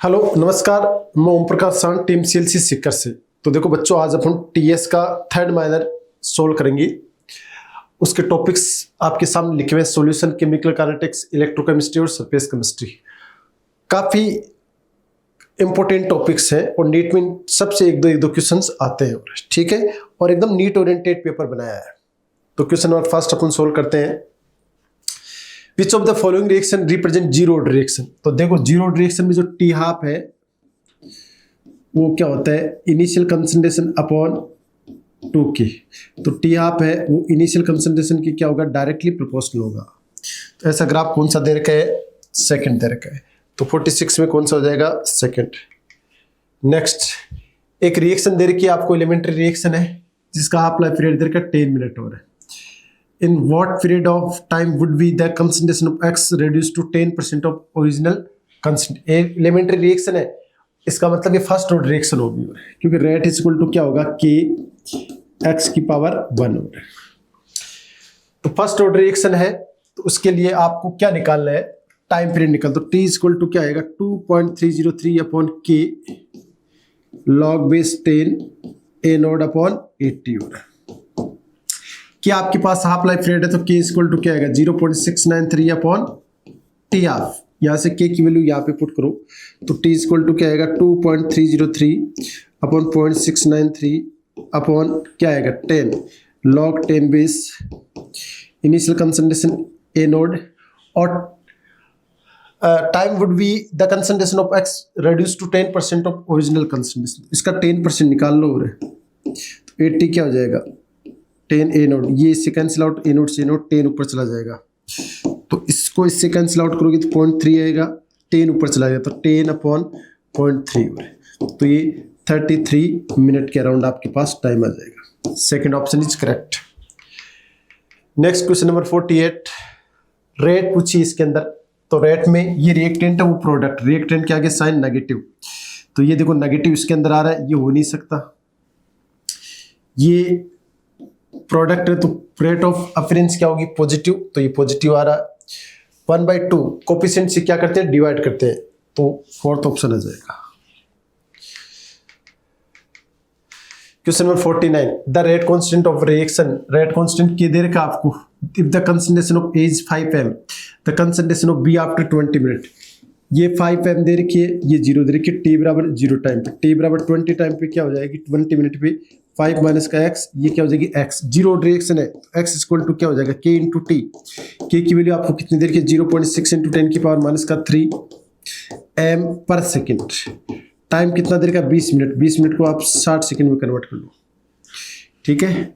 Hello नमस्कार, मैं ओम प्रकाश सान टीम सीएलसी सीकर से। तो देखो बच्चों, आज अपन टीएस का थर्ड माइनर सोल्व करेंगे। उसके टॉपिक्स आपके सामने लिखे हुए हैं, सॉल्यूशन, केमिकल काइनेटिक्स, इलेक्ट्रोकेमिस्ट्री और सरफेस केमिस्ट्री। काफ़ी इंपॉर्टेंट टॉपिक्स हैं और नीट में सबसे एक दो क्वेश्चंस आते हैं, ठीक है। और एकदम नीट ओरिएंटेड पेपर बनाया है। तो क्वेश्चन नंबर फर्स्ट अपन सोल्व करते हैं। विच of the following reaction represent zero order reaction. तो देखो, जीरो ऑर्डर रिएक्शन में जो टी हाफ है वो क्या होता है, इनिशियल कंसंट्रेशन अपॉन 2k। तो टी हाफ है वो इनिशियल कंसंट्रेशन की क्या होगा, डायरेक्टली प्रोपोर्शनल होगा। तो ऐसा ग्राफ कौन सा दे रखा है, सेकंड दे रखा है। तो 46 में कौन सा हो जाएगा, सेकंड। नेक्स्ट, एक रिएक्शन दे रखी है आपको, एलिमेंट्री रिएक्शन है जिसका हाफ लाइफ पीरियड दे रखा है 10 मिनट और है। In what period of time would be the concentration of X reduced to 10% of original concentration? Elementary reaction है, इसका मतलब ये फर्स्ट ऑर्डर रिएक्शन होगी, क्योंकि रेट इज इक्वल टू क्या होगा, K X की पावर 1 होगा। तो फर्स्ट ऑर्डर रिएक्शन है, तो उसके लिए आपको क्या निकालना है, टाइम पीरियड निकाल। तो T इज इक्वल टू क्या आएगा, 2.303 upon K log base 10 A node upon 80 होगा। क्या आपके पास हाफ लाइफ पीरियड है, तो K इक्वल टू क्या आएगा, 0.693 अपॉन टी हाफ। यहाँ से K की वैल्यू यहाँ पे पुट करो, तो T इक्वल टू क्या आएगा, 2.303 अपॉन 0.693 अपॉन क्या आएगा 10 log 10 base initial concentration a naught, और time would be the concentration of X reduce to 10% of original concentration. इसका 10% निकाल लो, तो 80 क्या हो जाएगा, 10 ए नोट, ये इससे कैंसिल आउट, ए नोट से नोट 10 ऊपर चला जाएगा। तो इसको इससे कैंसिल आउट करोगे तो 0.3 आएगा, 10 ऊपर चला जाएगा, तो 10 अपॉन 0.3। तो ये 33 मिनट के अराउंड आपके पास टाइम आ जाएगा। Second option is correct. Next question number 48, rate पूछी इसके अंदर। तो रेट में ये रिएक्टेंट है, वो प्रोडक्ट, रिएक्टेंट के आगे साइन नेगेटिव। तो ये देखो नेगेटिव इसके अंदर आ रहा है, ये हो नहीं सकता। ये प्रोडक्ट है, तो रेट ऑफ अपीयरेंस क्या होगी, पॉजिटिव। तो ये पॉजिटिव आ रहा है। 1/2 कोफिशिएंट से क्या करते हैं, डिवाइड करते हैं, तो फोर्थ ऑप्शन आ जाएगा। Question number 49, the rate constant of reaction. Rate constant के दे रखा आपको, if the concentration of A is 5m, the concentration of B after 20 minute. ये 5m दे रखी है, ये 0 दे रखी है, T बराबर 0 टाइम पे, T बराबर 20 टाइम पे क्या हो जाएगी, 20 मिनट पे 5 माइनस का x, ये क्या हो जाएगी x। जीरो रिएक्शन है, x इक्वल टू क्या हो जाएगा, k इंटू टी। k की वैल्यू आपको कितनी देर की, 0.6 इंटू 10 की पावर माइनस का 3 m पर सेकेंड। टाइम कितना देर का, 20 मिनट। 20 मिनट को आप 60 सेकेंड में कन्वर्ट कर लो, ठीक है।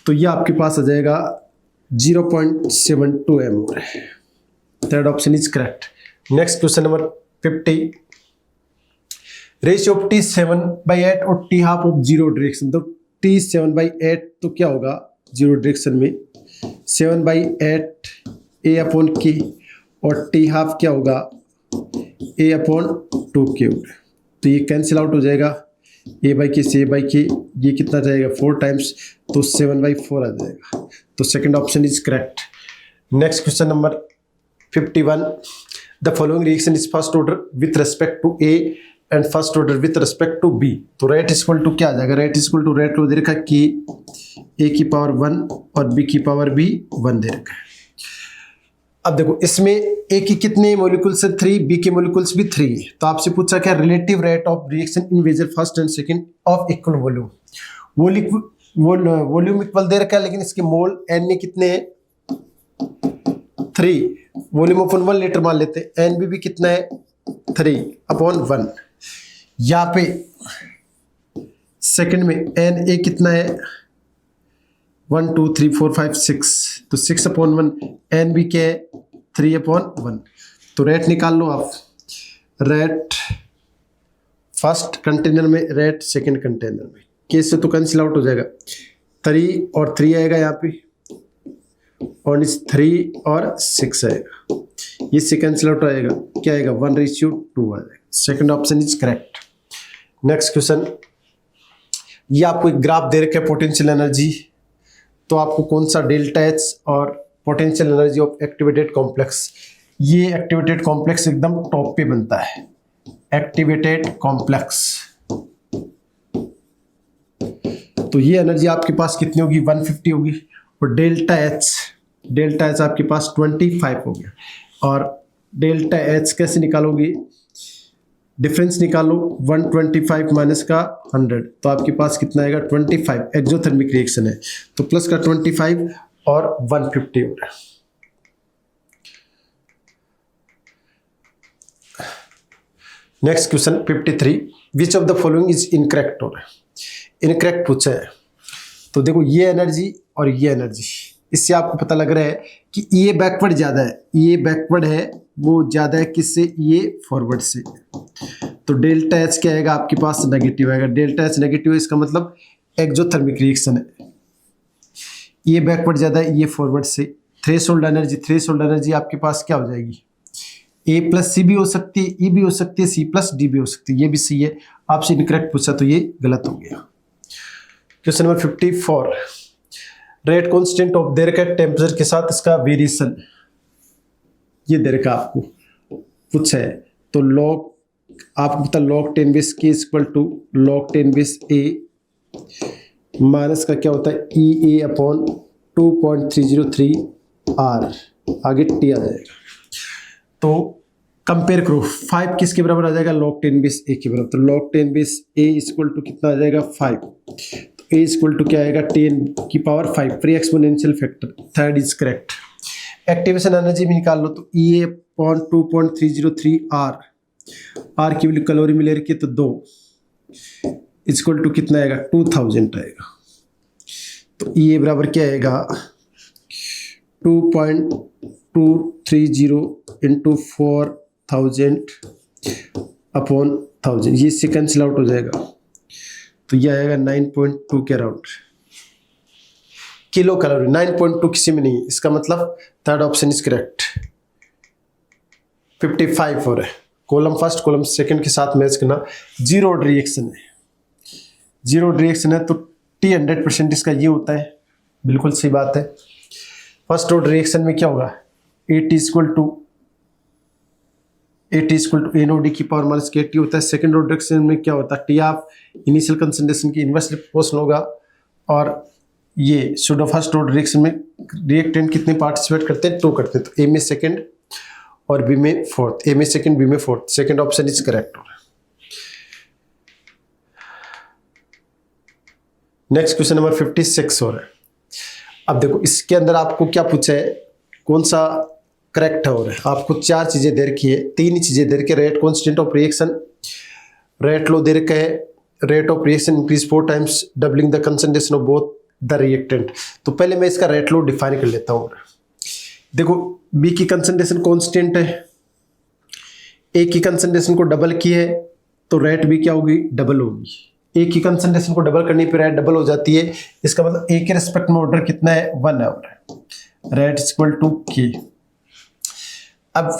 तो ये आपके पास आ जाएगा 0.72 m। Third option is correct. Next question number 50, ratio of T7/8 और T half of zero direction. तो T7/8 तो क्या होगा, जीरो डायरेक्शन में 7/8 A अपॉन K, और T हाफ क्या होगा, A अपॉन 2K। तो ये कैंसिल आउट हो जाएगा, A/K से A/K, ये कितना जाएगा 4 टाइम्स, तो 7/4 आ जाएगा। तो second option is correct. Next question number 51, the following reaction is first order with respect to A and first order with respect to B। तो रेट इक्वल टू क्या आ जाएगा, रेट इक्वल टू रेट लो दे रखा है K A की power 1 और B की पावर भी 1 दे रखा है। अब देखो इसमें A की कितने मोलिक्यूल्स है, 3, B के मोलिक्यूल्स भी 3। तो आपसे पूछा क्या, relative rate of reaction in vessel first and second of equal volume. Volume equal दे रखा है, लेकिन इसके मोल N ने कितने हैं, 3। वॉल्यूम अपन 1 लीटर मान लेते हैं, NB भी कितना है, 3/1। यहाँ पे सेकंड में Na कितना है, 1 2 3 4 5 6, तो 6/1। NB क्या है, 3/1। तो रेट निकाल लो आप, रेट फर्स्ट कंटेनर में, रेट सेकंड कंटेनर में। केस से तो कैंसिल आउट हो जाएगा, 3 और 3 आएगा यहाँ पे, और इस 3 और 6 आएगा, ये से कैंसिल आउट आएगा, क्या आएगा, 1:2 आ जाएगा। Second option is correct. Next question, ये आपको एक ग्राफ दे रखा है पोटेंशियल एनर्जी। तो आपको कौन सा डेल्टा H और potential energy of activated complex, ये एक्टिवेटेड कॉम्प्लेक्स एकदम टॉप पे बनता है, एक्टिवेटेड कॉम्प्लेक्स। तो ये एनर्जी आपके पास कितनी होगी, 150 होगी। और डेल्टा एच आपके पास 25 हो गया। और डेल्टा एच कैसे निकालोगे, डिफरेंस निकालो, 125 माइनस का 100, तो आपके पास कितना आएगा 25। एक्सोथर्मिक रिएक्शन है तो प्लस का 25 और 150 हो रहा है। Next question 53, which of the following is incorrect हो रहा है, इनकरेक्ट पूछा है। तो देखो ये एनर्जी और ये एनर्जी, इससे आपको पता लग रहा है कि ये बैकवर्ड ज़्यादा है, ये बैकवर्ड है वो ज़्यादा है किससे, ये फॉरवर्ड से। तो डेल्टा एच क्या आएगा आपके पास, नेगेटिव आएगा। डेल्टा एच नेगेटिव है, इसका मतलब एक्सोथर्मिक रिएक्शन है। ये बैकवर्ड ज़्यादा है, ये फॉरवर्ड से। थ्रेशोल्ड एनर्जी आपके पास क्या हो जाएगी, ए प्लस सी भी हो सकती है, ई भी हो सकती है, सी प्लस डी भी हो सकती है। ये भी सही है, आपसे इनकरेक्ट पूछा तो ये गलत हो गया। Question number 54, rate constant of their का टेम्परेचर के साथ इसका वेरिएशन, ये देर का आपको पूछा है। तो लॉग आपको पता लॉग 10 बेस के equal to log 10 base a minus का क्या होता है ई ए अपॉन 2.303 आर, आगे टी आ जाएगा। तो कंपेयर करो, 5 किसके बराबर आ जाएगा, लॉग 10 बेस ए के बराबर। तो log 10 base a equal to कितना आ जाएगा 5, तो ए इक्वल टू क्या आएगा 10 की power 5, pre exponential factor, third is correct. Activation energy भी निकाल लो, तो ई ए अपॉन 2.303 आर, आर की वैल्यू कैलोरी में ले रखी है तो 2 इक्वल टू कितना आएगा 2000 आएगा। तो ई ए बराबर क्या आएगा 2.230 इंटू 4000 अपॉन 1000, ये से कैंसिल आउट हो जाएगा। तो ये आएगा 9.2 के अराउंड किलो कैलोरी। 9.2 किसी में नहीं है, इसका मतलब थर्ड ऑप्शन इज करेक्ट। 55 हो रहा है, कॉलम फर्स्ट कॉलम सेकंड के साथ मैच करना। जीरो रिएक्शन है, जीरो रिएक्शन है तो टी 100% इसका ये होता है, बिल्कुल सही बात है। फर्स्ट ऑर्डर रिएक्शन में क्या होगा, एट इक्वल टू एनओडी की पावर माइनस के टी होता है। सेकंड ऑर्डर रिएक्शन में क्या होता है, टी ऑफ इनिशियल कंसंट्रेशन की इन्वर्सली प्रोपोर्शनल होगा। और ये सूडो फर्स्ट ऑर्डर रिएक्शन में रिएक्टेंट कितने पार्टिसिपेट करते हैं, 2 करते हैं। तो ए में सेकंड और बी में फोर्थ, ए में सेकंड बी में fourth, second option is correct. Next question number 56 हो रहा है। अब देखो इसके अंदर आपको क्या पूछा है, कौन सा करेक्ट है। और आपको 4 चीजें दे रखी है, 3 ही चीजें दे रखी है। Rate constant of reaction, rate लो दे रखा है, rate of reaction increase 4 times doubling the concentration of both the reactant. तो पहले मैं इसका रेट लो डिफाइन कर लेता हूँ। देखो बी की कंसंट्रेशन कांस्टेंट है, ए की कंसंट्रेशन को डबल की है तो रेट भी क्या होगी, डबल होगी। ए की कंसंट्रेशन को डबल करने पर रेट डबल हो जाती है, इसका मतलब ए के रिस्पेक्ट में ऑर्डर कितना है 1 है। रेट इक्वल टू के। अब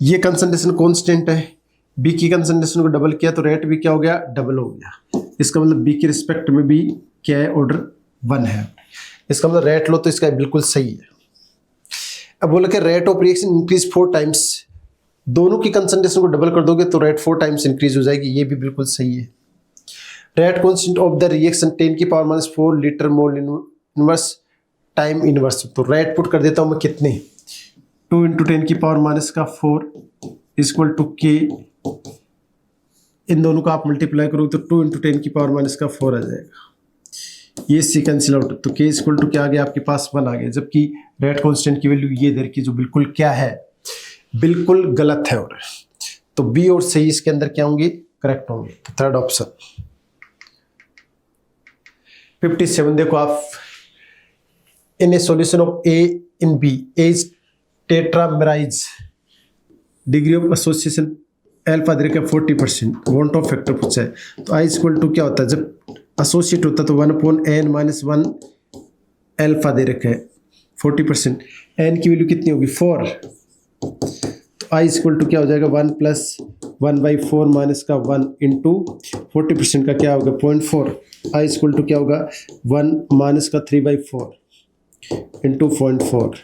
ये कंसंट्रेशन कांस्टेंट है, बी की कंसंट्रेशन को डबल किया तो रेट भी क्या हो गया, डबल हो गया। इसका मतलब बी के रिस्पेक्ट में भी क्या है, ऑर्डर 1 है। इसका मतलब रेट लो तो इसका बिल्कुल सही है। अब बोला कि rate of reaction increase 4 times, दोनों की कंसंट्रेशन को डबल कर दोगे तो रेट 4 टाइम्स इंक्रीज हो जाएगी, ये भी बिल्कुल सही है। Rate constant of the reaction 10 की power minus 4 litre mole inverse time inverse. तो रेट पुट कर देता हूं मैं कितने, 2 इंटू 10 की पावर माइनस का 4 इक्वल टू के। इन दोनों को आप मल्टीप्लाई करो तो 2 इंटू 10 की पावर माइनस का 4 आ जाएगा, ये सी कैंसिल आउट। तो के इक्वल टू क्या आ गया आपके पास 1 आ गया, जबकि रेट कांस्टेंट की वैल्यू ये दे रखी जो बिल्कुल क्या है, बिल्कुल गलत है। और तो बी और सही इसके अंदर क्या होंगे, करेक्ट होंगे। तो थर्ड ऑप्शन। 57 देखो आप, in a solution of A in B as tetramerise, degree of association alpha दे रखा है 40%, वांट ऑफ फैक्टर पूछा है। तो आई इक्वल टू क्या होता है, जब एसोसिएट होता है तो 1/n-1 अल्फा दे रखा है 40%, n की वैल्यू कितनी होगी 4। तो आई इक्वल टू क्या हो जाएगा 1 + 1/4 माइनस का 1 इंटू 40% का क्या होगा 0.4। आई इक्वल टू क्या होगा 1 माइनस का 3/4 इंटू 0.4।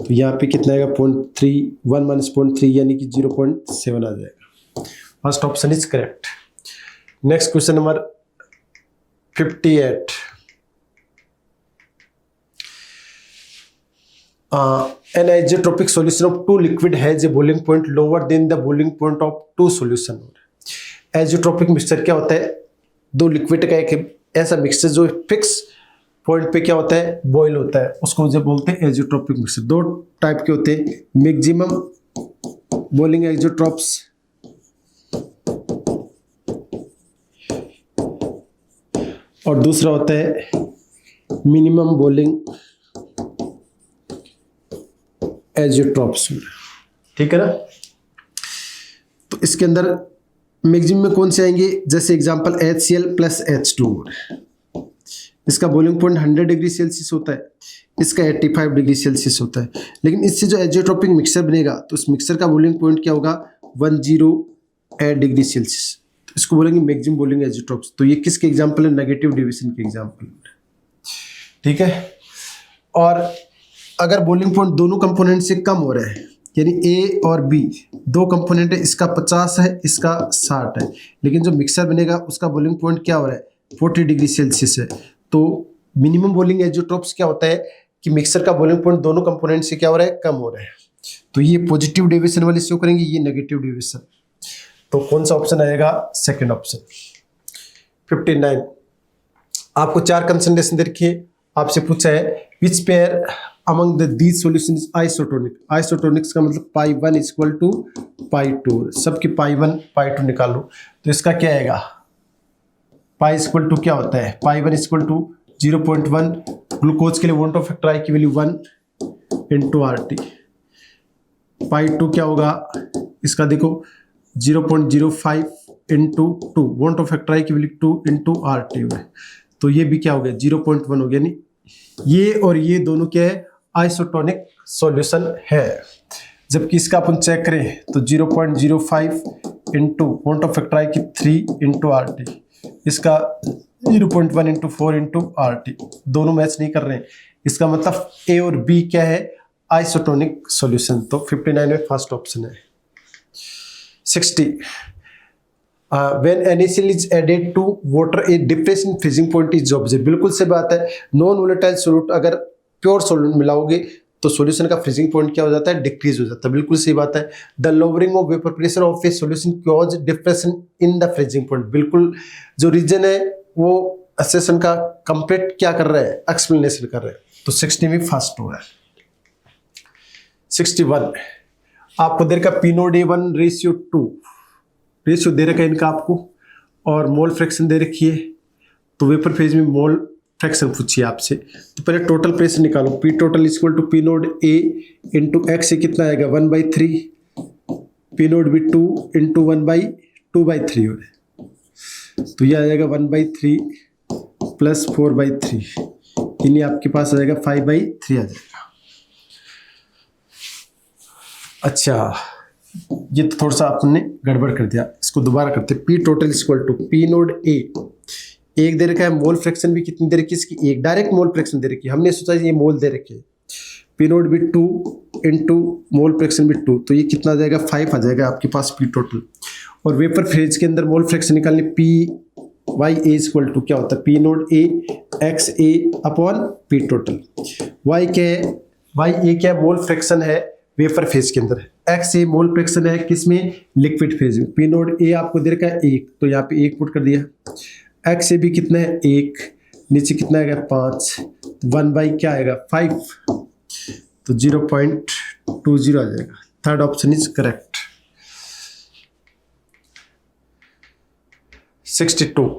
तो यहाँ पे कितना आएगा 0.3, 1 माइनस 0.3 यानी कि 0.7 आ जाएगा। First option is correct. Next question number 58। An isotropic solution of two liquid has a boiling point lower than the boiling point of two solution। Isotropic mixture क्या होता है? दो लिक्विड का एक ऐसा मिक्सचर जो फिक्स पॉइंट पे क्या होता है, बॉयल होता है, उसको जो बोलते हैं एजोट्रोपिक मिक्सचर। दो टाइप के होते हैं, मैक्सिमम बॉइलिंग एजोट्रोप्स और दूसरा होता है मिनिमम बॉइलिंग एजोट्रोप्स। ठीक है ना। तो इसके अंदर मैक्सिमम में कौन से आएंगे, जैसे एग्जांपल HCl प्लस H2। इसका बॉइलिंग पॉइंट 100 डिग्री सेल्सियस होता है, इसका 85 डिग्री सेल्सियस होता है। लेकिन इससे जो एजोट्रोपिक मिक्सचर बनेगा तो उस मिक्सचर का बॉइलिंग पॉइंट क्या होगा, 108 डिग्री सेल्सियस। तो इसको बोलेंगे मैक्सिमम बॉइलिंग एजोट्रोप्स। तो ये किसके एग्जाम्पल है, नेगेटिव डिविजन के एग्जाम्पल। ठीक है। और अगर बॉइलिंग पॉइंट दोनों कंपोनेंट से कम हो रहा है, यानी ए और बी दो कंपोनेंट है, इसका 50 है, इसका 60 है, लेकिन जो मिक्सर बनेगा उसका बॉइलिंग पॉइंट क्या हो रहा है, 40 डिग्री सेल्सियस है। तो मिनिमम बॉइलिंग एजोट्रोप्स क्या होता है कि मिक्सर का बॉइलिंग पॉइंट दोनों कंपोनेंट से क्या हो रहा है, कम हो रहा है। तो ये पॉजिटिव डेविएशन वाले शो करेंगे, ये नेगेटिव डेविएशन। तो कौन सा ऑप्शन आएगा, सेकंड ऑप्शन। 59। आपको 4 कंसंट्रेशन दे रखी है, आपसे पूछा है which pair among the these solution is isotonic. Isotonics का मतलब π1 इक्वल टू π2। सबके π1 π2 निकाल लो। तो इसका क्या आएगा, पाई इक्वल टू क्या होता है, π1 इक्वल टू 0.1। ग्लूकोज के लिए वॉन्ट ऑफ फैक्टर आई की वैल्यू 1 इंटू RT। π2 क्या होगा, इसका देखो 0.05 into 2, want of factor I की वैल्यू 2 इंटू RT है। तो ये भी क्या हो गया, 0.1 हो गया। नहीं, ये और ये दोनों क्या है, आइसोटोनिक सॉल्यूशन है। जबकि इसका अपन चेक करें तो 0.05 into want of factor I की 3 इंटू RT, इसका 0.1 इंटू 4 इंटू RT, दोनों मैच नहीं कर रहे हैं। इसका मतलब ए और बी क्या है, आइसोटोनिक सॉल्यूशन। तो 59 में फर्स्ट ऑप्शन है। 60। When NaCl is added to water, a difference in freezing point is observed। बिल्कुल से बात है, नॉन वोलेटाइल सोल्यूट अगर प्योर सोल्यूट मिलाओगे तो सॉल्यूशन का फ्रीजिंग पॉइंट क्या हो जाता है, डिक्रीज हो जाता है। बिल्कुल सही बात है। The lowering of vapour pressure of A solution cause difference in the freezing point. बिल्कुल जो रीजन है वो असेसन का कंप्लीट क्या कर रहा है, एक्सप्लेनेशन कर रहा है। तो 60 में फर्स्ट हो रहा है। 61। आपको देर का P0A1 रेशियो 2 रेशियो दे रखा है इनका आपको, और मोल फ्रैक्शन दे रखी है। तो वेपर फेज में मोल फ्रैक्शन पूछिए आपसे। तो पहले टोटल प्रेशर निकालो, P टोटल equal to P0A into x से कितना आएगा 1/3, P0B 2 इंटू 1/2/3 हो रहा है। तो यह आ जाएगा 1/3 प्लस 4/3, यानी आपके पास आ जाएगा 5/3 आ जाएगा। अच्छा, ये तो थोड़ा सा आपने गड़बड़ कर दिया, इसको दोबारा करते। P टोटल इक्वल टू P0A, एक दे रखा है, मोल फ्रैक्शन भी कितनी दे रखी है इसकी, एक डायरेक्ट मोल फ्रैक्शन दे रखी है, हमने सोचा ये मोल दे रखे। P0B 2 इंटू मोल फ्रैक्शन भी 2, तो ये कितना आ जाएगा 5 आ जाएगा आपके पास P टोटल। और वेपर फेज के अंदर मोल फ्रैक्शन निकालने, PYA इक्वल टू क्या होता है, P0A XA upon P total. Y क्या है, YA क्या है, मोल फ्रैक्शन है वेपर फेज के अंदर, XA मोल फ्रैक्शन है किसमें, लिक्विड फेज में। P0A आपको दे रखा है 1, तो यहाँ पे 1 पुट कर दिया। XA भी कितना है 1, नीचे कितना आएगा 5, 1 क्या आएगा 5, तो 0.20 आ जाएगा। Third option is correct. 62।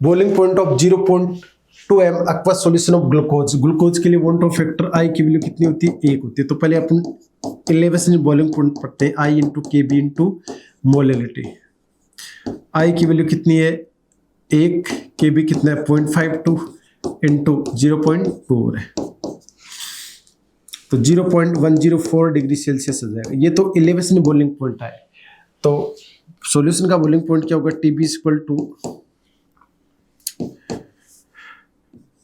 Boiling point of 0.2 m aqueous solution of glucose. Glucose के लिए वॉन्ट ऑफ फैक्टर आई की वैल्यू कितनी होती है, 1 होती है। तो पहले अपन 11 से बॉइलिंग पॉइंट पढ़ते हैं, आई इंटू KB इंटू मोलिलिटी। आई की वैल्यू कितनी है 1, KB कितना है 0.52 इंटू 0.2 है, तो 0.104 डिग्री सेल्सियस आ जाएगा। ये तो 11 से बॉइलिंग पॉइंट आए। तो सॉल्यूशन का बॉइलिंग पॉइंट क्या होगा, TB equal to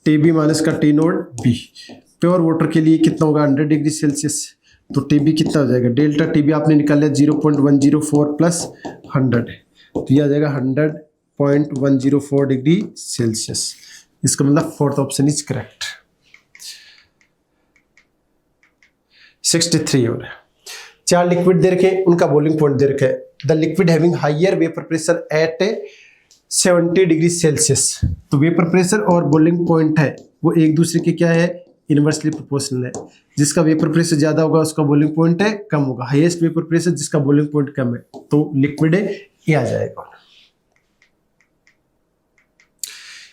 TB minus का T0B प्योर वाटर के लिए कितना होगा 100 डिग्री सेल्सियस, तो टीबी कितना हो जाएगा, डेल्टा टीबी आपने निकाल लिया 0.104 प्लस 100, तो ये आ जाएगा 100.104 डिग्री सेल्सियस। इसका मतलब फोर्थ ऑप्शन इज करेक्ट। 63 और 4 लिक्विड दे रखे, उनका बॉइलिंग पॉइंट दे रखा है। The liquid having higher vapour pressure at 70 degree Celsius, तो वेपर प्रेशर और बॉइलिंग पॉइंट है वो एक दूसरे के क्या है, इनवर्सली प्रोपोर्शनल है। जिसका वेपर प्रेशर ज्यादा होगा उसका बॉइलिंग पॉइंट है कम होगा, हाईएस्ट वेपर प्रेशर जिसका बॉइलिंग पॉइंट कम है, तो लिक्विड है ये आ जाएगा।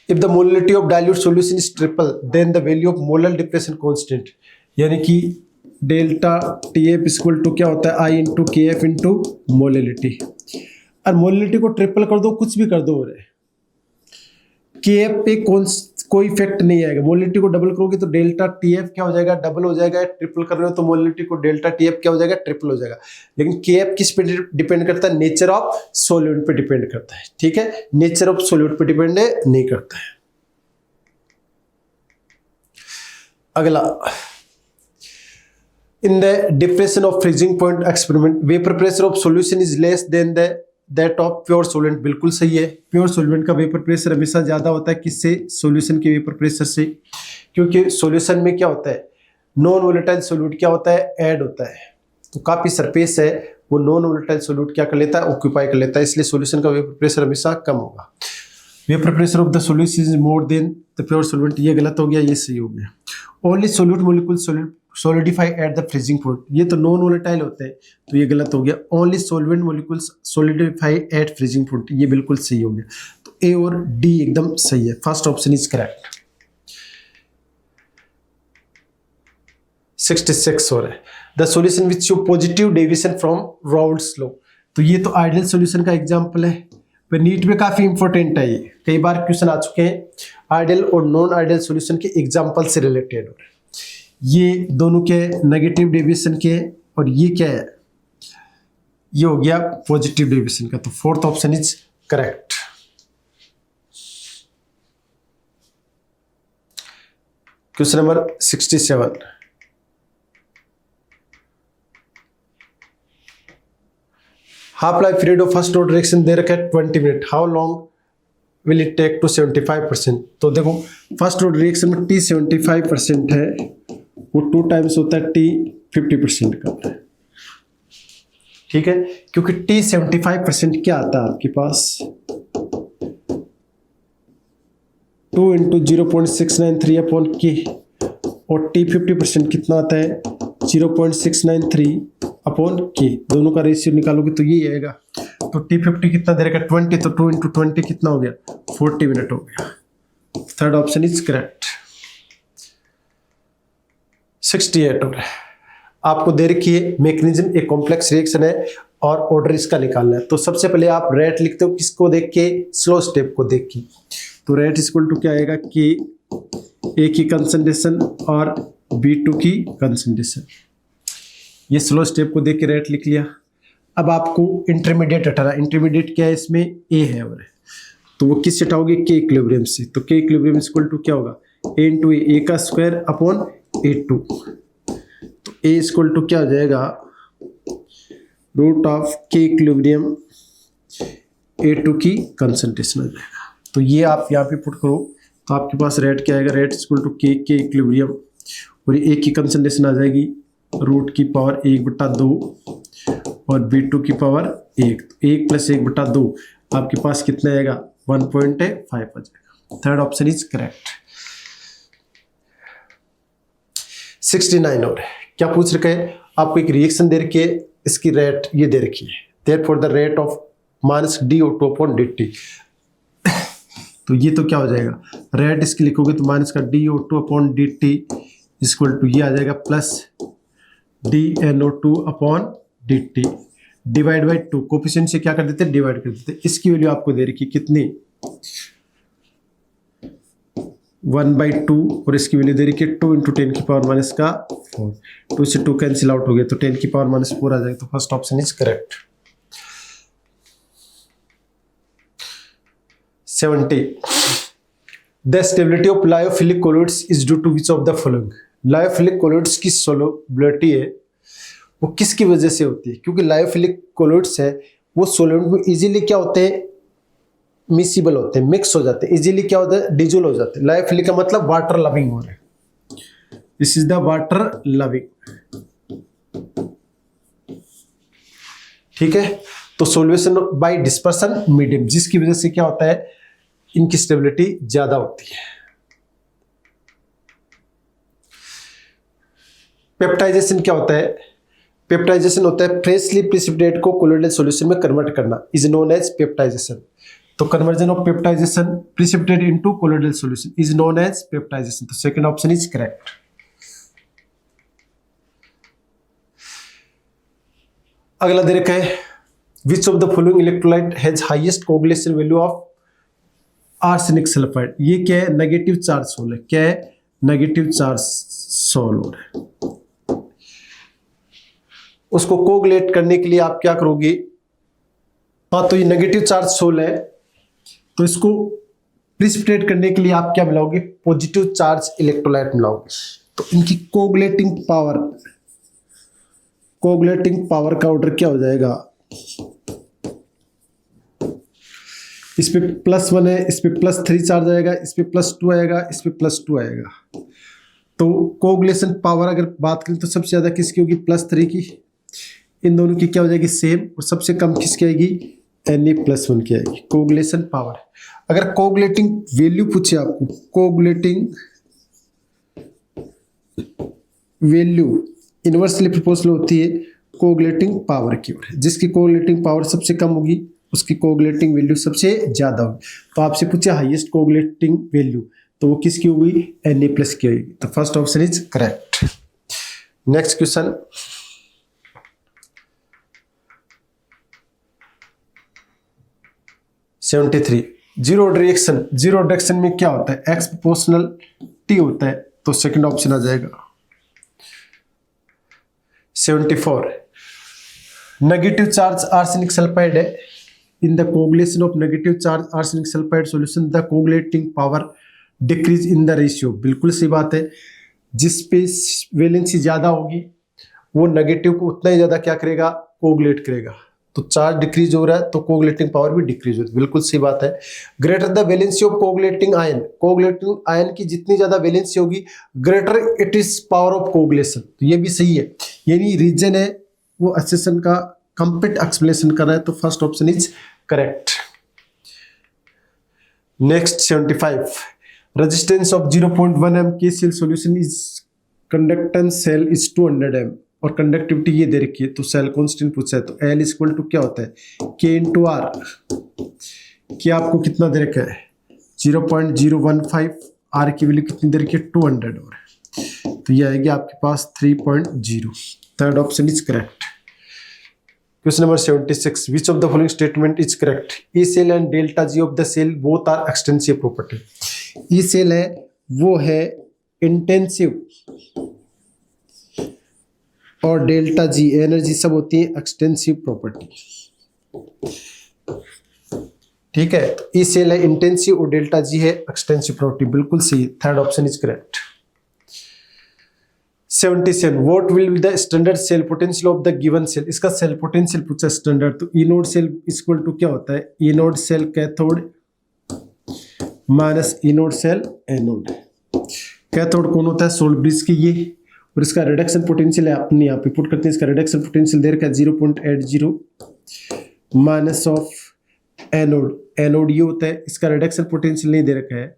If the molarity of dilute solution is triple then the value of molar depression constant, यानी कि डेल्टा टीएफ इक्वल टू क्या होता है i into K F into molarity. और मोलरिटी को ट्रिपल कर दो, कुछ भी कर दो, के एफ पे कोई इफेक्ट नहीं आएगा। मोलरिटी को डबल करोगे तो डेल्टा टीएफ क्या हो जाएगा, डबल हो जाएगा। ट्रिपल कर रहे हो तो मोलरिटी को डेल्टा टीएफ क्या हो जाएगा, ट्रिपल हो जाएगा। लेकिन के एफ किस पे डिपेंड करता है, नेचर ऑफ सॉल्यूट पे डिपेंड करता है, ठीक है, नेचर ऑफ सॉल्यूट पे डिपेंड नहीं करता है। अगला, in the depression of freezing point experiment vapor pressure of solution is less than that of pure solvent, बिल्कुल सही है। प्योर सॉल्वेंट का वेपर प्रेशर हमेशा ज्यादा होता है किससे, सॉल्यूशन के वेपर प्रेशर से, क्योंकि सॉल्यूशन में क्या होता है, नॉन वोलेटाइल सॉल्यूट क्या होता है, ऐड होता है, तो काफी सरफेस है वो नॉन वोलेटाइल सॉल्यूट क्या कर लेता है, ऑक्यूपाई कर लेता है, इसलिए सॉल्यूशन का वेपर प्रेशर हमेशा कम होगा। Vapour pressure of the solution is more than the pure solvent, ये गलत हो गया, ये सही हो गया। Only solute molecule solidify at the freezing point, ये तो नॉन वोलेटाइल होते हैं, तो ये गलत हो गया। Only solvent molecules solidify at freezing point, ये बिल्कुल सही हो गया। तो ए और डी एकदम सही है, फर्स्ट ऑप्शन इज करेक्ट। 66 हो रहा है, the solution which show positive deviation from Raoult's law, तो ये तो आइडियल सॉल्यूशन का एग्जांपल है, पर नीट में काफी इंपॉर्टेंट है, ये कई बार क्वेश्चन आ चुके हैं आइडियल और नॉन आइडियल सॉल्यूशन के एग्जांपल से रिलेटेड हो रहे हैं। ये दोनों के नेगेटिव डेविएशन के, और ये क्या है, ये हो गया पॉजिटिव डेविएशन का, तो fourth option is correct. Question number 67, half life period of first order reaction दे रखा है 20 minute, how long will it take to 75%, तो देखो फर्स्ट ऑर्डर रिएक्शन में टी 75% है, वो 2 टाइम्स होता है टी 50% का, ठीक है, क्योंकि टी 75% क्या आता है आपके पास, 2 इंटू 0.693 अपॉन के, और टी 50% कितना आता है 0.693 अपॉन के, दोनों का रेशियो निकालोगे तो ये आएगा। तो टी 50 कितना दे रखा 20, तो 2 इंटू 20 कितना हो गया 40 मिनट हो गया। Third option is correct. 68 हो रहा है, आपको दे रखी है मैकेनिज्म, एक कॉम्प्लेक्स रिएक्शन है और ऑर्डर इसका निकालना है। तो सबसे पहले आप रेट लिखते हो किसको देख के, स्लो स्टेप को देख के, तो रेट इक्वल टू क्या आएगा कि ए की कंसंट्रेशन और B2 की कंसंट्रेशन, ये स्लो स्टेप को देख के रेट लिख लिया। अब आपको इंटरमीडिएट हटाना, इंटरमीडिएट क्या है इसमें, ए है, और तो वो किससे हटाओगे, के इक्विलिब्रियम से, तो के इक्विलिब्रियम इक्वल टू क्या होगा, ए इंटू ए का स्क्वायर अपॉन A2, तो ए इक्वल टू क्या हो जाएगा, रूट ऑफ के इक्विलिब्रियम A2 की कंसंट्रेशन हो जाएगा। तो ये आप यहाँ पे पुट करो तो आपके पास रेट क्या आएगा, रेट इक्वल टू के इक्विलिब्रियम, और ए की कंसंट्रेशन आ जाएगी रूट की पावर 1/2 और B2 की पावर 1, 1 + 1/2 आपके पास कितना आएगा 1.5 आ जाएगा। Third option is correct. 69 और क्या पूछ रखे हैं, आपको एक रिएक्शन दे रखी है, इसकी रेट ये दे रखी है, therefore the rate of -DO2 upon dt, तो ये तो क्या हो जाएगा, रेट इसकी लिखोगे तो माइनस का DO2 upon dt equal to ये आ जाएगा plus DNO2 upon dt divide by 2, coefficient से क्या कर देते हैं, डिवाइड कर देते हैं। इसकी वैल्यू आपको दे रखी कितनी 1/2, और इसकी वैल्यू दे रखी है 2 × 10 की पावर -4, 2 से 2 कैंसिल आउट हो गया तो 10 की पावर -4 आ जाएगा, तो first option is correct. 70 the stability of lyophilic colloids is due to which of the following, lyophilic colloids की सोलबिलिटी है वो किसकी वजह से होती है? क्योंकि लायोफिलिक कोलॉइड्स है वो सॉल्वेंट में इजीली क्या होते हैं, मिसिबल होते हैं, मिक्स हो जाते हैं, इजीली क्या होता है, डिजोल्व हो जाते हैं। लायोफिलिक का मतलब वाटर लविंग हो रहा है, this is the water loving. ठीक है, तो सोल्यूशन बाय डिस्पर्सन मीडियम, जिसकी वजह से क्या होता है, इनकी स्टेबिलिटी ज्यादा होती है। पेप्टाइजेशन क्या होता है? पेप्टाइजेशन होता है फ्रेशली प्रिसिपिटेट को कोलोइडल सॉल्यूशन में कन्वर्ट करना, इज नोन एज पेप्टाइजेशन। तो conversion of peptization precipitate into colloidal solution is known as peptization. तो सेकंड ऑप्शन इज करेक्ट। अगला दे रखा है, which of the following electrolyte has highest coagulation value of arsenic sulphide. ये क्या है, negative charge soul है। क्या है, नेगेटिव चार्ज सोल हो रहा है। उसको कोगुलेट करने के लिए आप क्या करोगे, हाँ तो ये नेगेटिव चार्ज सोल है, तो इसको प्रिसिपिटेट करने के लिए आप क्या मिलाओगे, पॉजिटिव चार्ज इलेक्ट्रोलाइट मिलाओगे। तो इनकी कोगुलेटिंग पावर का ऑर्डर क्या हो जाएगा, इस पे +1 है, इस पे +3 चार्ज आएगा, इस पे +2 आएगा, इस पे +2 आएगा। तो कोगुलेशन पावर अगर बात करें तो सबसे ज्यादा किसकी होगी, +3 की। इन दोनों की क्या हो जाएगी, सेम। और सबसे कम किसकी आएगी, Na+1 की आएगी। कोगुलेशन पावर, अगर कोगुलेटिंग वैल्यू पूछे आपको, कोगुलेटिंग वैल्यू इनवर्सली प्रोपोर्शनल होती है कोगुलेटिंग पावर की ओर। जिसकी कोगुलेटिंग पावर सबसे कम होगी उसकी कोगुलेटिंग वैल्यू सबसे ज्यादा होगी। तो आपसे पूछे हाईएस्ट कोगुलेटिंग वैल्यू, तो वो किसकी होगी, Na+ की होगी। तो first option is correct. Next question, zero reaction में क्या होता है, X प्रोपोर्शनल T होता है। तो सेकंड ऑप्शन आ जाएगा। 74, नेगेटिव चार्ज आर्सेनिक सल्फाइड है। In the coagulation of negative charge arsenic sulphide solution the coagulating power decrease in the ratio. बिल्कुल सही बात है, जिस पे वैलेंसी ज्यादा होगी वो नेगेटिव को उतना ही ज्यादा क्या करेगा, कोगुलेट करेगा। तो चार्ज डिक्रीज हो रहा है तो कोगुलेटिंग पावर भी डिक्रीज हो रही है, बिल्कुल सही बात है। Greater the valency of coagulating ion की जितनी ज्यादा वैलेंसी होगी greater it is power of coagulation. तो ये भी सही है, यानी रीजन है वो एक्सेशन का कंप्लीट एक्सप्लेनेशन कर रहा है। तो first option is correct. Next 75, resistance of 0.1 m KCl solution is conductance cell is 200 m और कंडक्टिविटी ये दे रखी है। तो सेल कांस्टेंट पूछा है, तो L इक्वल टू क्या होता है, K/R। क्या आपको कितना दे रखा है, 0.015, R की वैल्यू कितनी दे रखी है, 200 और तो ये आएगी आपके पास 3.0। Third option is correct. Question number 76, which of the following statement is correct, E cell and delta G of the cell both are extensive property. E cell है वो है इंटेंसिव और डेल्टा जी एनर्जी सब होती है एक्सटेंसिव प्रॉपर्टी। ठीक है, E cell है इंटेंसिव और डेल्टा जी है एक्सटेंसिव प्रॉपर्टी, बिल्कुल सही। Third option is correct. 77, what will be the standard cell potential of the given cell. इसका सेल पोटेंशियल पूछा स्टैंडर्ड, तो E naught cell equal to क्या होता है, E naught cell cathode minus E naught cell anode. Cathode कौन होता है, sold bridge की ये, और इसका रिडक्शन पोटेंशियल है अपने यहाँ पे पुट करते हैं। इसका रिडक्शन पोटेंशियल दे रखा है 0.80 माइनस ऑफ एनोड ये होता है। इसका रिडक्शन पोटेंशियल नहीं दे रखा है,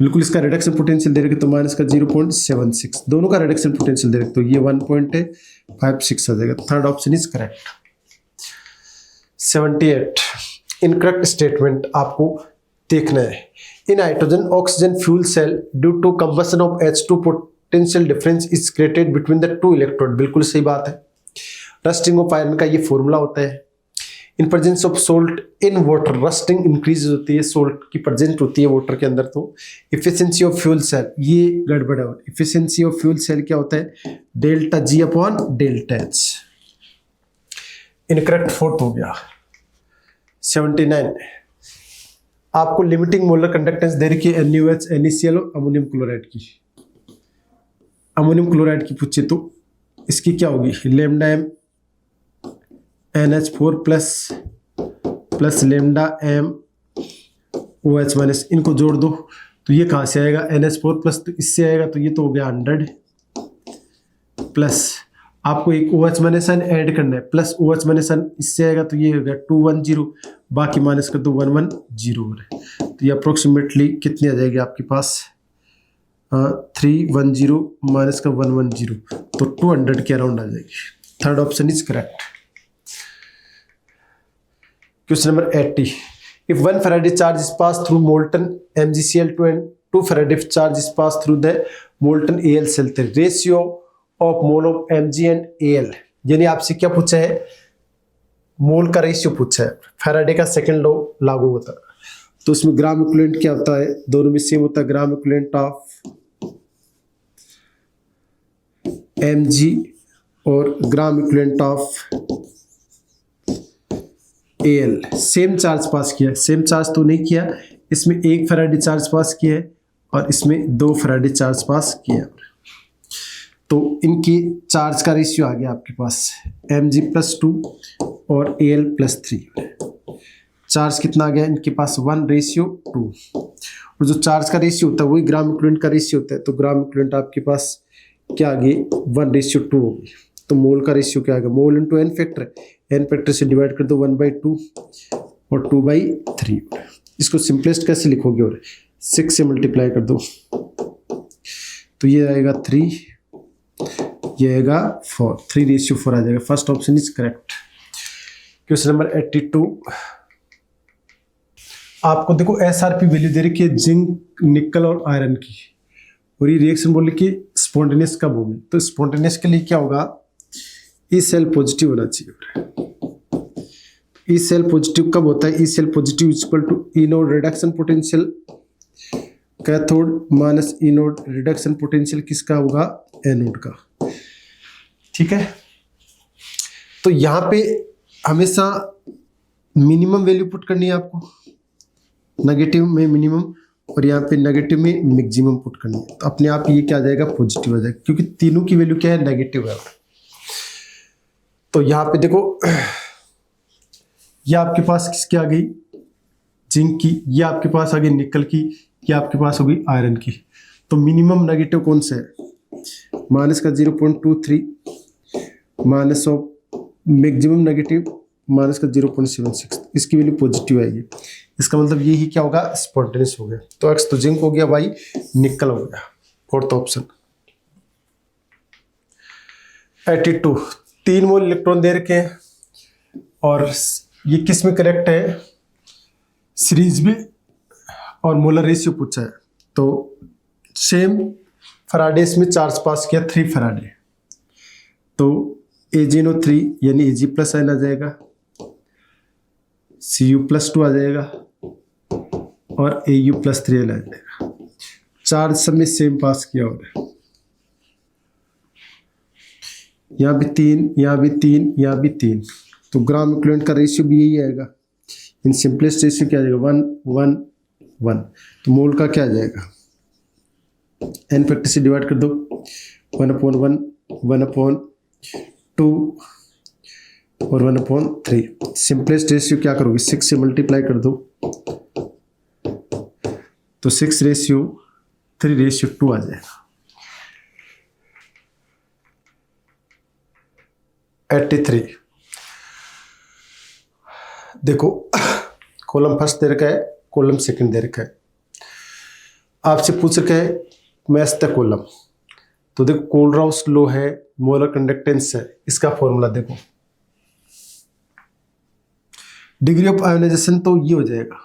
बिल्कुल इसका रिडक्शन पोटेंशियल दे रखा है, तो माइनस का 0.76, दोनों का रिडक्शन पोटेंशियल दे रखा है, तो ये 1.56 आ जाएगा। Third option is correct. 78, incorrect statement आपको देखना है। In hydrogen oxygen fuel cell due to combustion of H2 potential difference is created between the two electrode. बिल्कुल सही बात है, रस्टिंग ऑफ आयरन का ये फॉर्मूला होता है। In presence of salt in water rusting increase होती है, सोल्ट की प्रेजेंट होती है वाटर के अंदर। तो इफिशिएंसी ऑफ फ्यूल सेल ये गड़बड़ है, इफिशिएंसी ऑफ फ्यूल सेल क्या होता है, delta G upon delta H. Incorrect fourth हो गया। 79, आपको लिमिटिंग मोलर कंडक्टेंस दे रखी है NaOH NaCl और अमोनियम क्लोराइड की। अमोनियम क्लोराइड की पूछे तो इसकी क्या होगी, lambda m NH4 plus lambda m OH minus, इनको जोड़ दो तो ये कहाँ से आएगा, NH4 प्लस, तो इससे आएगा तो ये तो हो गया 100 प्लस आपको एक OH माइनस आयन ऐड करना है प्लस OH माइनस आयन, इससे आएगा तो ये हो गया 210, बाकी माइनस कर दो 110 हो रहा है। तो ये अप्रोक्सीमेटली कितनी आ जाएगी आपके पास, 310 माइनस का 110, तो 200 के अराउंड आ जाएगी। Third option is correct. Question number 80, if 1 Faraday charge is passed through molten MgCl2 and 2 Faraday charge is passed through the molten Al cell, the ratio of mole of Mg and Al, यानी आपसे क्या पूछा है, मोल का ratio पूछा है, Faraday का second law लागू होता है। तो उसमें ग्राम इक्विवेलेंट क्या होता है, दोनों में सेम होता है, ग्राम इक्विवेलेंट ऑफ Mg और gram equivalent of Al। Same charge pass किया, सेम चार्ज तो नहीं किया, इसमें 1 फैराडे चार्ज पास किया है और इसमें 2 फैराडे चार्ज पास किया, तो इनकी चार्ज का रेशियो आ गया आपके पास Mg+2 और Al+3। चार्ज कितना आ गया इनके पास, 1:2, और जो चार्ज का रेशियो होता है वही ग्राम इक्विवेलेंट का रेशियो होता है, तो ग्राम इक्विवेलेंट आपके पास क्या आ गई, 1:2 होगी। तो मोल का रेशियो क्या आएगा, mole into n factor, n factor से डिवाइड कर दो 1/2 और 2/3। इसको सिंपलेस्ट कैसे लिखोगे, और 6 से मल्टीप्लाई कर दो तो ये आएगा 3, ये आएगा 4, 3:4 आ जाएगा। First option is correct. Question number 82, आपको देखो SRP वैल्यू दे रखी है जिंक, निकल और आयरन की, और ये रिएक्शन बोल कि स्पॉन्टेनियस कब होगी, तो स्पॉन्टेनियस के लिए क्या होगा, ई सेल पॉजिटिव होना चाहिए। ई सेल पॉजिटिव कब होता है, E cell positive equal to E naught reduction potential cathode minus E naught reduction potential किसका होगा, एनोड का। ठीक है, तो यहाँ पे हमेशा मिनिमम वैल्यू पुट करनी है आपको, नेगेटिव में मिनिमम और यहाँ पे नेगेटिव में मैक्सिमम पुट करनी है, तो अपने आप ये क्या आ जाएगा, पॉजिटिव आ जाएगा, क्योंकि तीनों की वैल्यू क्या है, नेगेटिव है। तो यहाँ पे देखो ये आपके पास किसकी आ गई, जिंक की, ये आपके पास आ गई निकल की, ये आपके पास हो गई आयरन की। तो मिनिमम नेगेटिव कौन सा है, माइनस का 0.23 minus of maximum negative minus का 0.76, इसकी वैल्यू पॉजिटिव आएगी। इसका मतलब यही क्या होगा, स्पॉन्टेनियस हो गया। तो एक्स तो जिंक हो गया, वाई निकल हो गया। Fourth option. 82, 3 मोल इलेक्ट्रॉन दे रखे हैं और ये किस में करेक्ट है, सीरीज में, और मोलर रेशियो पूछा है। तो सेम फैराडे में चार्ज पास किया 3 फैराडे, तो AgNO3 यानी Ag प्लस आयन आ जाएगा, Cu+2 आ जाएगा और Au+3 आ जाएगा। चार्ज सब में सेम पास किया हो रहा है, यहाँ भी 3, यहाँ भी 3, यहाँ भी 3, तो ग्राम इक्विवेलेंट का रेशियो भी यही आएगा। इन सिंपलेस्ट रेशियो क्या आ जाएगा, 1, 1, 1। तो मोल का क्या आ जाएगा, एन फैक्टर से डिवाइड कर दो, 1/1, 1/2 और 1/3। सिंपलेस्ट रेशियो क्या करोगे, 6 से मल्टीप्लाई कर दो तो 6:3:2 आ जाएगा। 83, देखो कॉलम फर्स्ट दे रखा है, कॉलम सेकंड दे रखा है, आपसे पूछ रखा है मैथ द कॉलम। तो देखो कोलराउस लॉ है, मोलर कंडक्टेंस है, इसका फॉर्मूला देखो, डिग्री ऑफ आयोनाइजेशन तो ये हो जाएगा,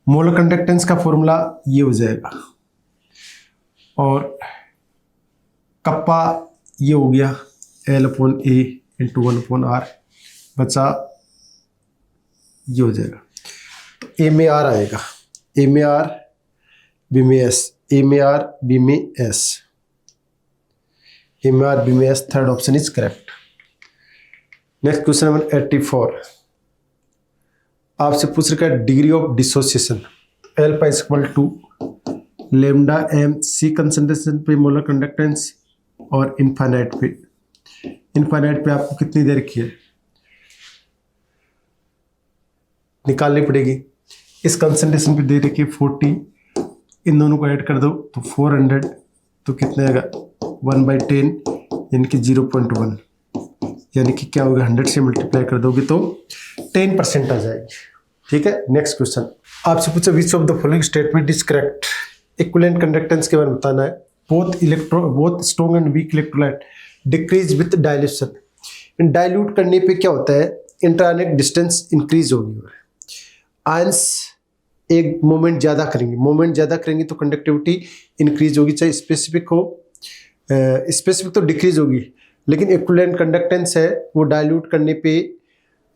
मोलर कंडक्टेंस का फॉर्मूला ये हो जाएगा, और कप्पा ये हो गया L/A × 1/R, बचा ये हो जाएगा। तो A में R आएगा, A में R, B में S, A में R, B में S, A में R, B में S। Third option is correct. Next question number 84, आपसे पूछ रखा है degree of dissociation, L = lambda m C concentration पे मोलर कंडक्टेंस, और इनफाइनाइट पे आपको कितनी देर की है निकालनी पड़ेगी। इस कंसंट्रेशन पे दे रखी है 40, इन दोनों को ऐड कर दो तो 400, तो कितना आएगा 1/10 यानी कि 0.1, यानी कि क्या होगा 100 से मल्टीप्लाई कर दोगे तो 10% आ जाएगी। ठीक है, नेक्स्ट क्वेश्चन आपसे पूछा विच of the following statement is correct. Equivalent conductance के बारे में बताना है। Both strong and weak electrolyte decrease with dilution. Dilute करने पे क्या होता है, इंटरआयनिक डिस्टेंस इंक्रीज होगी, आयंस एक मोमेंट ज़्यादा करेंगे तो कंडक्टिविटी इंक्रीज होगी, चाहे स्पेसिफिक हो, स्पेसिफिक तो डिक्रीज होगी, लेकिन इक्विवेलेंट कंडक्टेंस है वो डाइल्यूट करने पे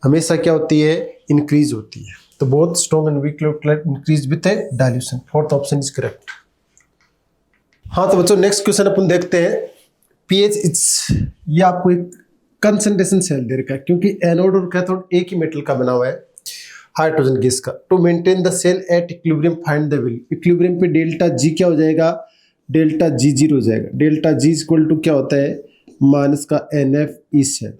हमेशा क्या होती है, इंक्रीज होती है। तो both strong and weak electrolyte increase with dilution. Fourth option is correct. हाँ तो बच्चों नेक्स्ट क्वेश्चन अपन देखते हैं। पीएच इज, ये आपको एक कंसंट्रेशन सेल दे रखा है, क्योंकि एनोड और कैथोड एक ही मेटल का बना हुआ है, हाइड्रोजन गैस का। To maintain the cell at equilibrium find the value. Equilibrium पे डेल्टा जी क्या हो जाएगा, डेल्टा जी 0 हो जाएगा। डेल्टा जी इक्वल टू क्या होता है, माइनस का NF ई सेल।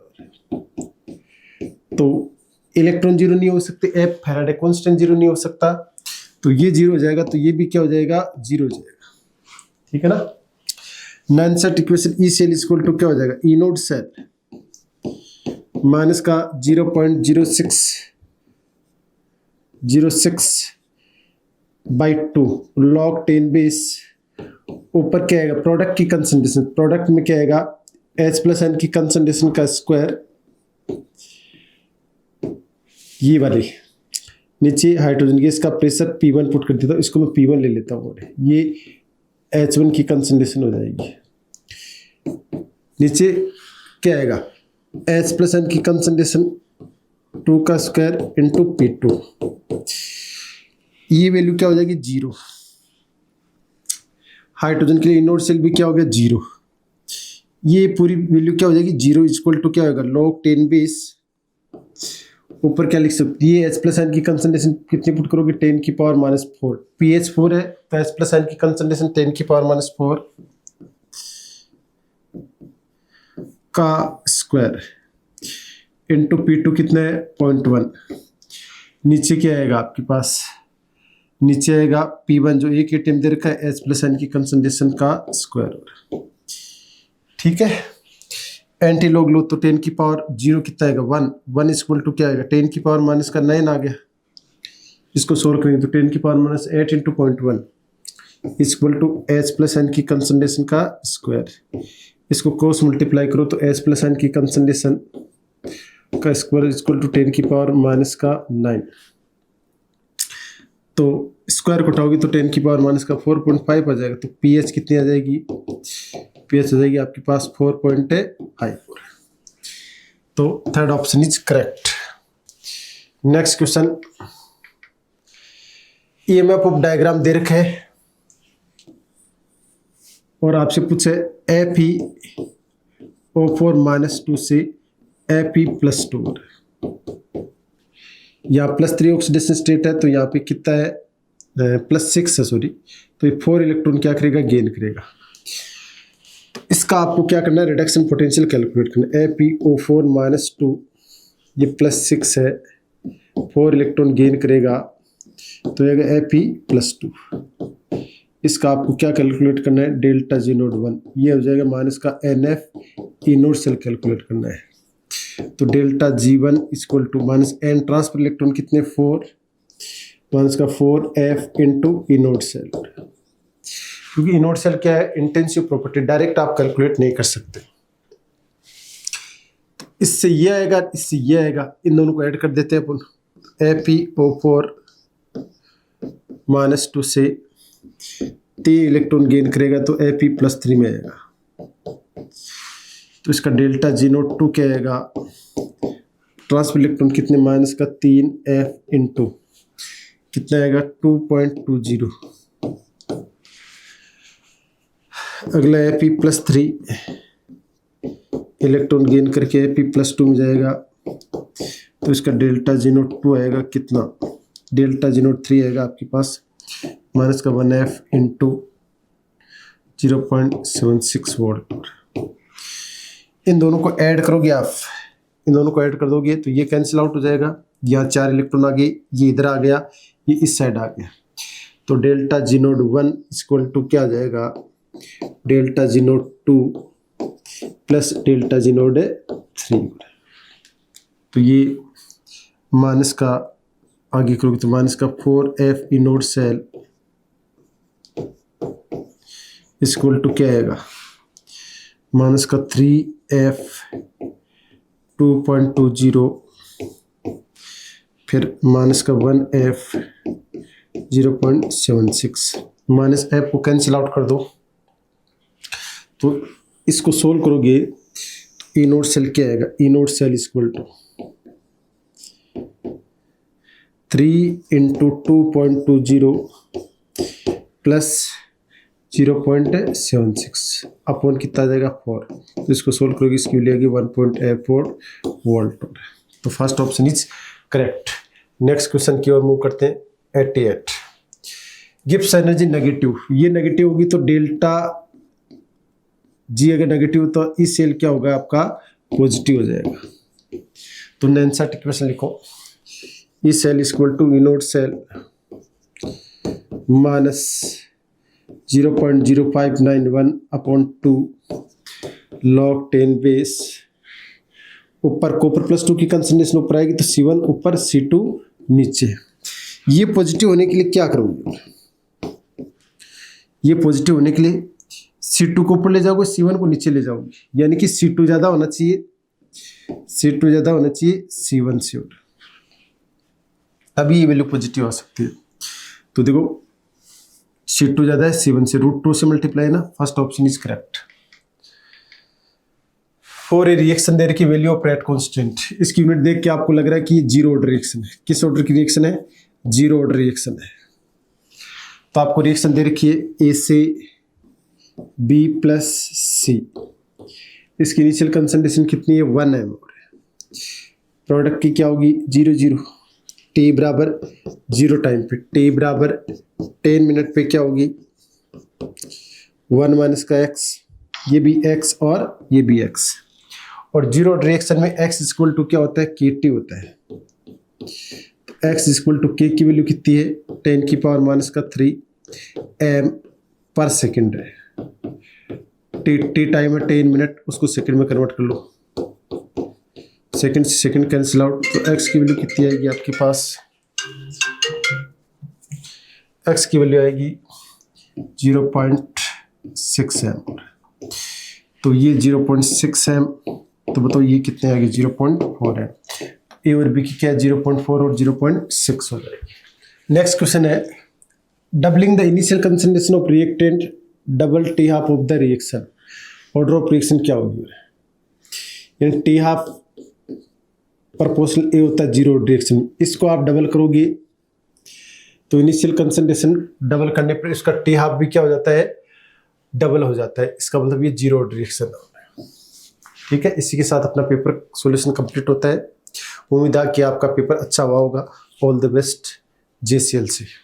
तो इलेक्ट्रॉन 0 नहीं हो सकते, F फैराडे कांस्टेंट 0 नहीं हो सकता, तो ये 0 हो जाएगा, तो ये भी क्या हो जाएगा, 0 हो जाएगा। ठीक है ना। Nernst equation E cell equal to क्या हो जाएगा, ई नोड सेल माइनस का 0.06/2 log 10 बेस। ऊपर क्या आएगा, प्रोडक्ट की कंसंट्रेशन, प्रोडक्ट में क्या आएगा H+N की कंसंट्रेशन का स्क्वायर, ये वाली। नीचे हाइड्रोजन गैस का प्रेशर P1 पुट कर देता हूँ, इसको मैं P1 ले लेता हूँ, ये H1 की कंसंट्रेशन हो जाएगी। नीचे क्या आएगा, H+N की कंसंट्रेशन 2 का स्क्वायर इंटू P2, ये वैल्यू क्या हो जाएगी 0। हाइड्रोजन के लिए इनोड सेल भी क्या हो गया 0, ये पूरी वैल्यू क्या हो जाएगी 0 इक्वल टू क्या होगा log 10 बेस। ऊपर क्या लिख सकते, ये H+N की कंसंट्रेशन कितनी पुट करोगे 10 की पावर -4, pH 4 है तो H+N की कंसंट्रेशन 10 की पावर -4 का स्क्वायर इंटू P2 कितना है 0.1। नीचे क्या आएगा आपके पास, नीचे आएगा P1 जो एक एटम दे रखा है H+N की कंसंट्रेशन का स्क्वायर। ठीक है, एंटी लॉग लो तो 10 की पावर 0 कितना आएगा 1 इक्वल टू क्या आएगा 10 की पावर माइनस का 9 आ गया। इसको सोल्व करेंगे तो 10 की power -8 into 0.1 equal to H+N की कंसंट्रेशन का स्क्वायर। इसको क्रॉस मल्टीप्लाई करो तो H+N की कंसंट्रेशन का स्क्वायर इक्वल टू 10 की पावर माइनस का 9। तो स्क्वायर को उठाओगे तो 10 की पावर माइनस का 4.5 आ जाएगा। तो pH कितनी आ जाएगी, pH आ जाएगी आपके पास 4.54। तो third option is correct. Next question, EMF of diagram दे रखे है और आपसे पूछे FeO4 -2 से Fe+2। यहाँ +3 ऑक्सीडेशन स्टेट है, तो यहाँ पे कितना है +6 है सॉरी, तो ये 4 इलेक्ट्रॉन क्या करेगा गेन करेगा। तो इसका आपको क्या करना है, रिडक्शन पोटेंशियल कैलकुलेट करना है। FeO4 -2 ये +6 है, 4 इलेक्ट्रॉन गेन करेगा तो ये Fe+2। इसका आपको क्या कैलकुलेट करना है, डेल्टा G नोड 1, ये हो जाएगा माइनस का NF E naught cell calculate करना है। तो delta G1 equal to minus N transfer electron कितने 4 माइनस का 4F इंटू ई नोड सेल। क्योंकि ई नोड सेल क्या है, इंटेंसिव प्रॉपर्टी, डायरेक्ट आप कैलकुलेट नहीं कर सकते। इससे ये आएगा, इससे ये आएगा, इन दोनों को ऐड कर देते हैं अपन। FeO4 -2 से 3 इलेक्ट्रॉन गेन करेगा तो Fe+3 में आएगा। तो इसका डेल्टा G नोट 2 क्या आएगा, ट्रांसफर इलेक्ट्रॉन कितने माइनस का 3F इंटू कितना आएगा 2.20। अगला Fe+3 इलेक्ट्रॉन गेन करके Fe+2 में जाएगा, तो इसका डेल्टा G नोट 2 आएगा कितना, डेल्टा G नोट 3 आएगा आपके पास माइनस का 1F इंटू 0.76 वोल्ट। इन दोनों को ऐड करोगे आप, इन दोनों को ऐड कर दोगे तो ये कैंसिल आउट हो जाएगा। यहाँ 4 इलेक्ट्रॉन आ गए, ये इधर आ गया, ये इस साइड आ गया। तो delta G naught 1 equal to क्या आ जाएगा, delta G naught 2 plus delta G naught 3। तो ये माइनस का आगे करोगे तो माइनस का 4F inode cell equal to क्या आएगा, माइनस का 3F 2.20, फिर माइनस का 1F 0.76। माइनस F को कैंसिल आउट कर दो। तो इसको सोल्व करोगे तो इनोड सेल क्या आएगा, E naught cell equal to 3 into 2.20 plus 0.76 upon कितना आ जाएगा 4। तो इसको सोल्व करोगे, इसकी वैल्यू आएगी 1.84 वोल्ट। तो first option is correct. Next question की ओर मूव करते हैं। 88 गिब्स एनर्जी नेगेटिव, ये नेगेटिव होगी तो डेल्टा जी अगर नेगेटिव तो इस सेल क्या होगा आपका पॉजिटिव हो जाएगा। तो आंसर इक्वेशन लिखो, E cell equal to E naught cell minus 0.0591 upon 2 log 10 base, ऊपर कॉपर प्लस 2 की कंसंट्रेशन ऊपर आएगी तो C1 ऊपर C2 नीचे। ये पॉजिटिव होने के लिए क्या करोगे, ये पॉजिटिव होने के लिए C2 को ऊपर ले जाओगे, C1 को नीचे ले जाओगे, यानी कि C2 ज़्यादा होना चाहिए, C2 ज़्यादा होना चाहिए C1 से, तभी ये वैल्यू पॉजिटिव आ सकती है। तो देखो C2 ज़्यादा है C1 से, √2 से मल्टीप्लाई है ना, first option is correct. For a reaction दे रखी वैल्यू ऑफ रेट कॉन्स्टेंट, इसकी यूनिट देख के आपको लग रहा है कि ये जीरो ऑर्डर रिएक्शन है। किस ऑर्डर की रिएक्शन है, जीरो ऑर्डर रिएक्शन है। तो आपको रिएक्शन दे रखी है ए से बी प्लस सी, इसकी इनिशियल कंसंट्रेशन कितनी है 1 m। प्रोडक्ट की क्या होगी 0 0, टी बराबर 0 टाइम पे, टी बराबर 10 मिनट पे क्या होगी 1 माइनस का x, ये भी x और ये भी x। और जीरो रिएक्शन में x इक्वल टू क्या होता है KT होता है। तो x इक्वल टू k की वैल्यू कितनी है 10 की पावर माइनस का 3 m पर सेकेंड है। टी टाइम है 10 मिनट, उसको सेकंड में कन्वर्ट कर लो, सेकंड से सेकंड कैंसिल आउट। तो x की वैल्यू कितनी आएगी आपके पास, x की वैल्यू आएगी 0.6 m। तो ये 0.6 m, तो बताओ ये कितने आएगी 0.4 m। ए और बी की क्या है 0.4 और 0.6 हो जाएगी। नेक्स्ट क्वेश्चन है doubling the initial concentration of reactant double T half of the reaction, order of reaction क्या होगी, यानी टी हाफ प्रोपोर्शनल ए होता है जीरो रिएक्शन, इसको आप डबल करोगे तो इनिशियल कंसंट्रेशन डबल करने पर इसका टी हाफ भी क्या हो जाता है डबल हो जाता है, इसका मतलब ये जीरो रिएक्शन है। ठीक है, इसी के साथ अपना पेपर सॉल्यूशन कंप्लीट होता है। उम्मीद है कि आपका पेपर अच्छा हुआ होगा। All the best JCLC।